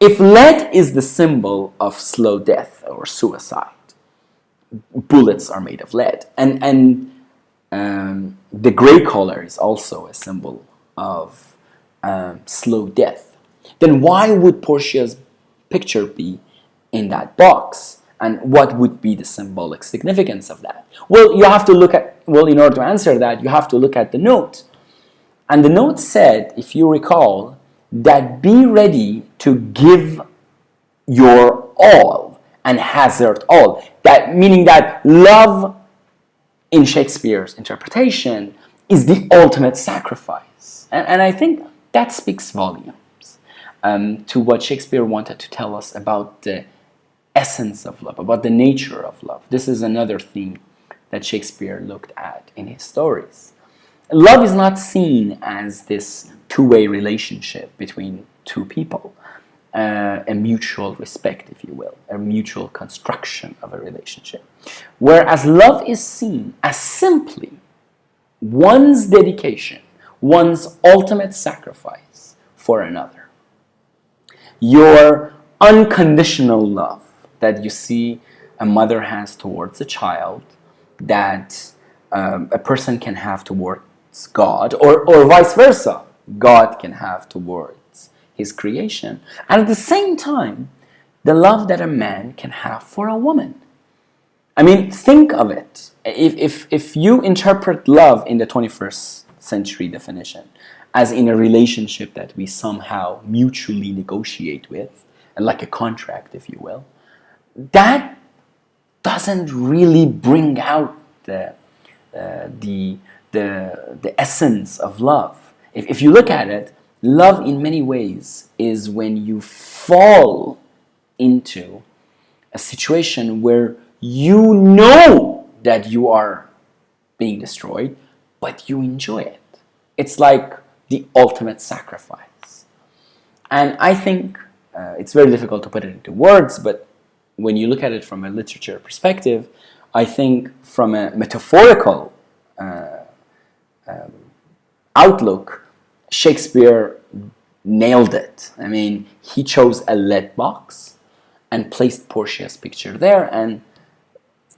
If lead is the symbol of slow death or suicide, bullets are made of lead, and the gray color is also a symbol of slow death, then why would Portia's picture be in that box? And what would be the symbolic significance of that? Well, you have to look at, in order to answer that, you have to look at the note. And the note said, if you recall, that be ready to give your all and hazard all. That meaning that love, in Shakespeare's interpretation, is the ultimate sacrifice. And I think that speaks volumes to what Shakespeare wanted to tell us about the essence of love, about the nature of love. This is another theme that Shakespeare looked at in his stories. Love is not seen as this two-way relationship between two people, a mutual respect, if you will, a mutual construction of a relationship. Whereas love is seen as simply one's dedication, one's ultimate sacrifice for another. Your unconditional love that you see a mother has towards a child, that a person can have towards God, or vice versa, God can have towards his creation. And at the same time, the love that a man can have for a woman. I mean, think of it. If you interpret love in the 21st century definition as in a relationship that we somehow mutually negotiate with, and like a contract, if you will, that doesn't really bring out the essence of love. If you look at it, love in many ways is when you fall into a situation where you know that you are being destroyed, but you enjoy it. It's like the ultimate sacrifice. And I think it's very difficult to put it into words, but when you look at it from a literature perspective, I think from a metaphorical outlook, Shakespeare nailed it. I mean, he chose a lead box and placed Portia's picture there, and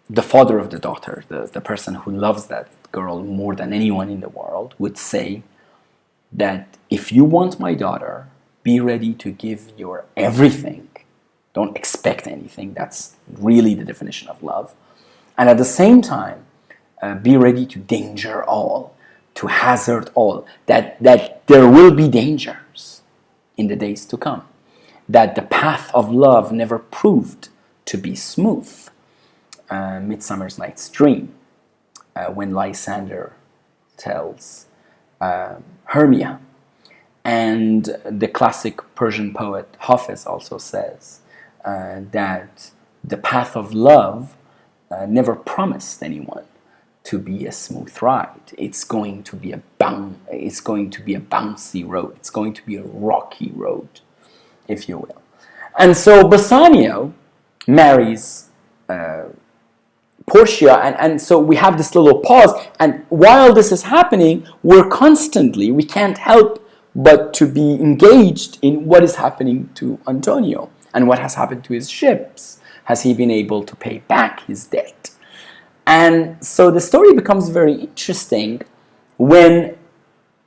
the father of the daughter, the person who loves that girl more than anyone in the world, would say that if you want my daughter, be ready to give your everything. Don't expect anything. That's really the definition of love. And at the same time, be ready to danger all, to hazard all, that there will be dangers in the days to come, that the path of love never proved to be smooth. Midsummer Night's Dream, when Lysander tells Hermia. And the classic Persian poet Hafiz also says that the path of love never promised anyone to be a smooth ride. It's going to be a bouncy road. It's going to be a rocky road, if you will. And so Bassanio marries Portia, and so we have this little pause, and while this is happening, we can't help but to be engaged in what is happening to Antonio and what has happened to his ships. Has he been able to pay back his debt? And so the story becomes very interesting when,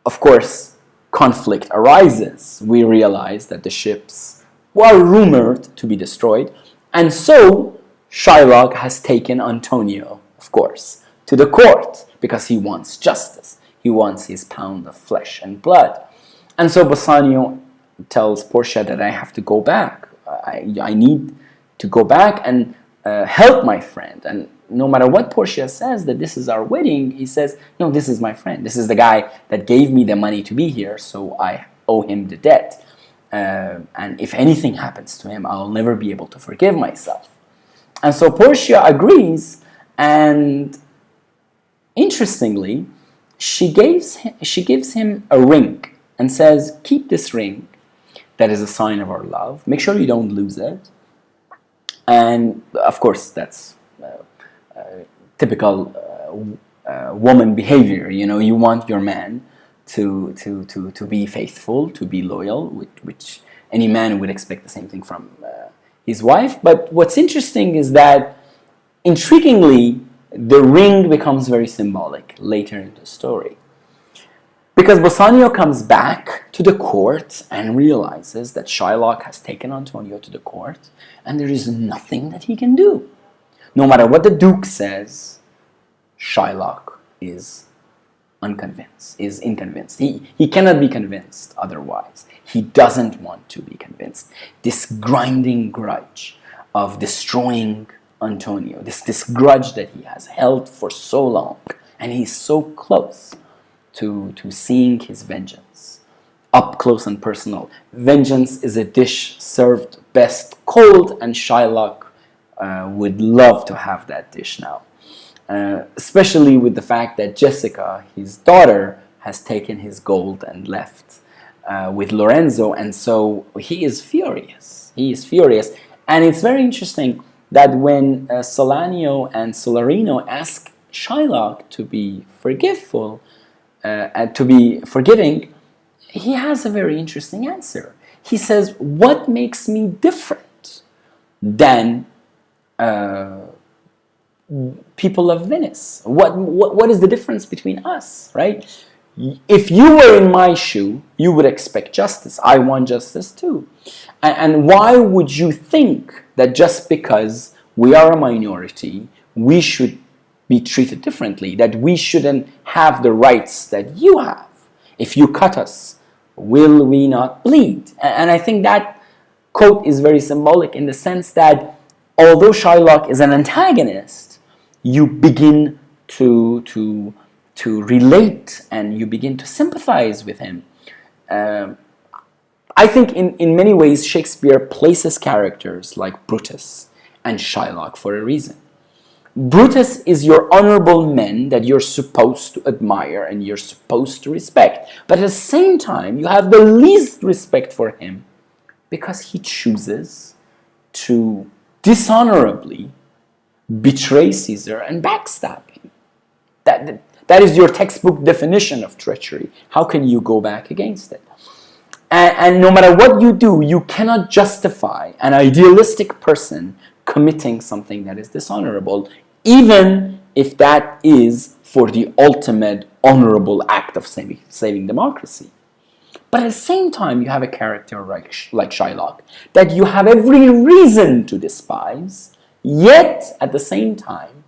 of course, conflict arises. We realize that the ships were rumored to be destroyed, and so Shylock has taken Antonio, of course, to the court because he wants justice. He wants his pound of flesh and blood. And so Bassanio tells Portia that I have to go back. I need to go back and help my friend. And no matter what Portia says, that this is our wedding, he says, no, this is my friend. This is the guy that gave me the money to be here, so I owe him the debt. And if anything happens to him, I'll never be able to forgive myself. And so Portia agrees, and interestingly, she gives him a ring and says, keep this ring, that is a sign of our love. Make sure you don't lose it. And of course, that's typical woman behavior. You know, you want your man to be faithful, to be loyal, which any man would expect the same thing from his wife. But what's interesting is that, intriguingly, the ring becomes very symbolic later in the story. Because Bassanio comes back to the court and realizes that Shylock has taken Antonio to the court and there is nothing that he can do. No matter what the Duke says, Shylock is inconvinced. He cannot be convinced otherwise. He doesn't want to be convinced. This grinding grudge of destroying Antonio, this grudge that he has held for so long, and he's so close to seeing his vengeance up close and personal. Vengeance is a dish served best cold, and Shylock would love to have that dish now. Especially with the fact that Jessica, his daughter, has taken his gold and left with Lorenzo, and so he is furious. And it's very interesting that when Solanio and Solarino ask Shylock to be forgiving, he has a very interesting answer. He says, what makes me different than people of Venice? What is the difference between us, right? If you were in my shoe, you would expect justice. I want justice too. And why would you think that just because we are a minority, we should be treated differently, that we shouldn't have the rights that you have? If you cut us, will we not bleed? And I think that quote is very symbolic in the sense that although Shylock is an antagonist, you begin to relate and you begin to sympathize with him. I think in many ways Shakespeare places characters like Brutus and Shylock for a reason. Brutus is your honorable man that you're supposed to admire and you're supposed to respect. But at the same time, you have the least respect for him because he chooses to dishonorably betray Caesar and backstab him. That is your textbook definition of treachery. How can you go back against it? And no matter what you do, you cannot justify an idealistic person committing something that is dishonorable, even if that is for the ultimate honorable act of saving democracy. But at the same time, you have a character like Shylock that you have every reason to despise, yet at the same time,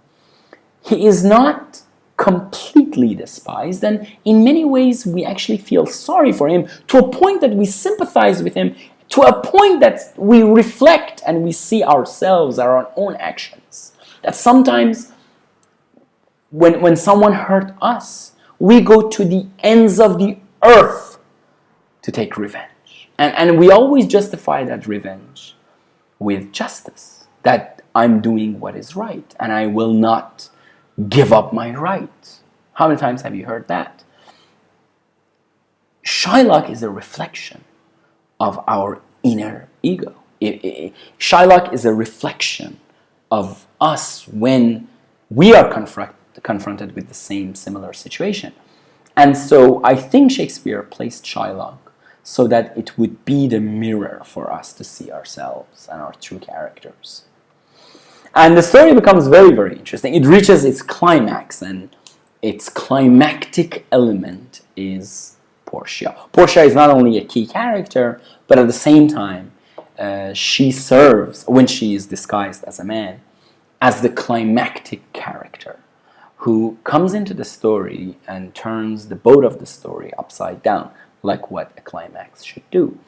he is not completely despised, and in many ways we actually feel sorry for him, to a point that we sympathize with him, to a point that we reflect and we see ourselves, our own actions. That sometimes when someone hurt us, we go to the ends of the earth to take revenge. And we always justify that revenge with justice, that I'm doing what is right and I will not give up my right. How many times have you heard that? Shylock is a reflection of our inner ego. Shylock is a reflection of us when we are confronted with the same similar situation. And so I think Shakespeare placed Shylock so that it would be the mirror for us to see ourselves and our true characters. And the story becomes very, very interesting. It reaches its climax, and its climactic element is Portia. Portia is not only a key character, but at the same time, she serves, when she is disguised as a man, as the climactic character who comes into the story and turns the boat of the story upside down, like what a climax should do.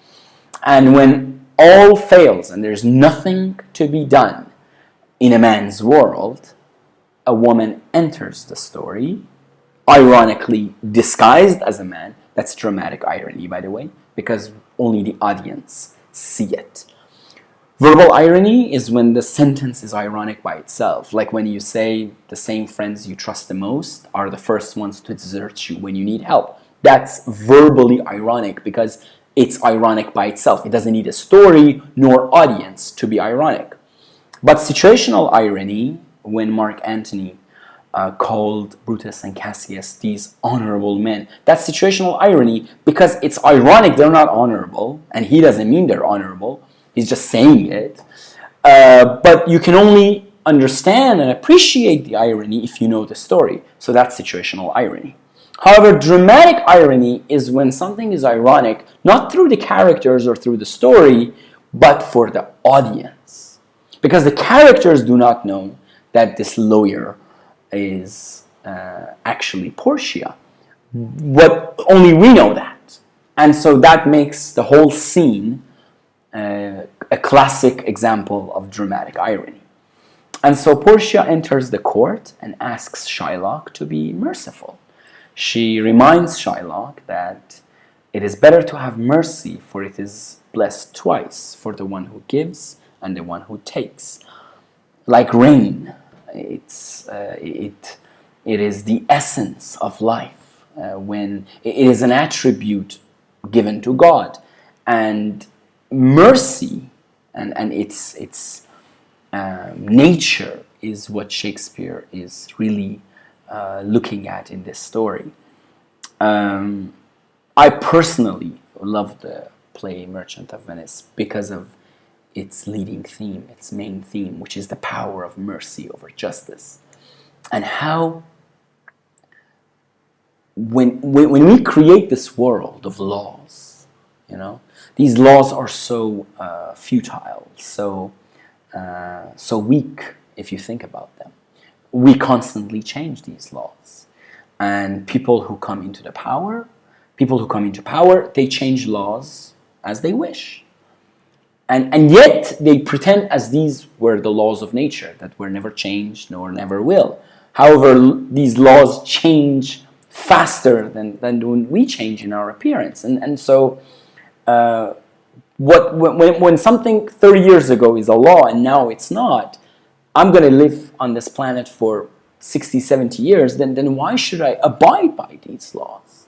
And when all fails and there's nothing to be done in a man's world, a woman enters the story, ironically disguised as a man. That's dramatic irony, by the way, because only the audience see it. Verbal irony is when the sentence is ironic by itself, like when you say the same friends you trust the most are the first ones to desert you when you need help. That's verbally ironic because it's ironic by itself. It doesn't need a story nor audience to be ironic. But situational irony, when Mark Antony called Brutus and Cassius these honorable men. That's situational irony because it's ironic they're not honorable, and he doesn't mean they're honorable. He's just saying it. But you can only understand and appreciate the irony if you know the story. So that's situational irony. However, dramatic irony is when something is ironic, not through the characters or through the story, but for the audience. Because the characters do not know that this lawyer is actually Portia. Only we know that. And so that makes the whole scene a classic example of dramatic irony. And so Portia enters the court and asks Shylock to be merciful. She reminds Shylock that it is better to have mercy, for it is blessed twice, for the one who gives and the one who takes. Like rain, it is the essence of life, when it is an attribute given to God. And mercy and its nature is what Shakespeare is really looking at in this story. I personally love the play Merchant of Venice because of its leading theme, its main theme, which is the power of mercy over justice. And how, when we create this world of laws, these laws are so futile, so weak if you think about them. We constantly change these laws. And people who come into power, they change laws as they wish. And yet they pretend as these were the laws of nature that were never changed nor never will. However, these laws change faster than when we change in our appearance. And so when something 30 years ago is a law and now it's not, I'm going to live on this planet for 60, 70 years, then why should I abide by these laws?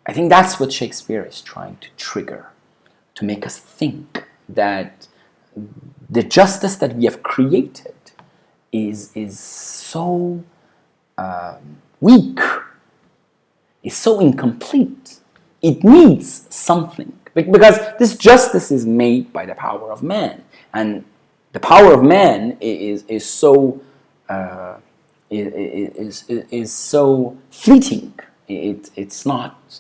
I think that's what Shakespeare is trying to trigger, to make us think that the justice that we have created is so weak, is so incomplete. It needs something. Because this justice is made by the power of man. And the power of man is so fleeting. It's not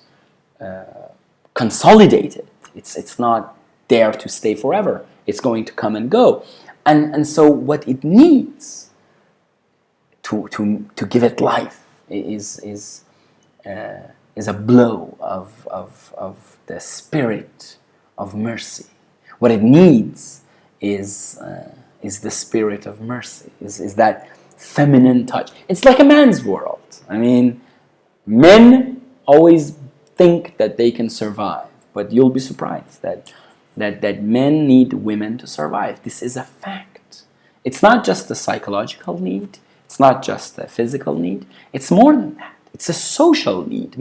consolidated. It's not there to stay forever. It's going to come and go. And so what it needs to give it life is a blow of the spirit of mercy. What it needs is the spirit of mercy, is that feminine touch. It's like a man's world. I mean, men always think that they can survive, but you'll be surprised that men need women to survive. This is a fact. It's not just a psychological need. It's not just a physical need. It's more than that. It's a social need.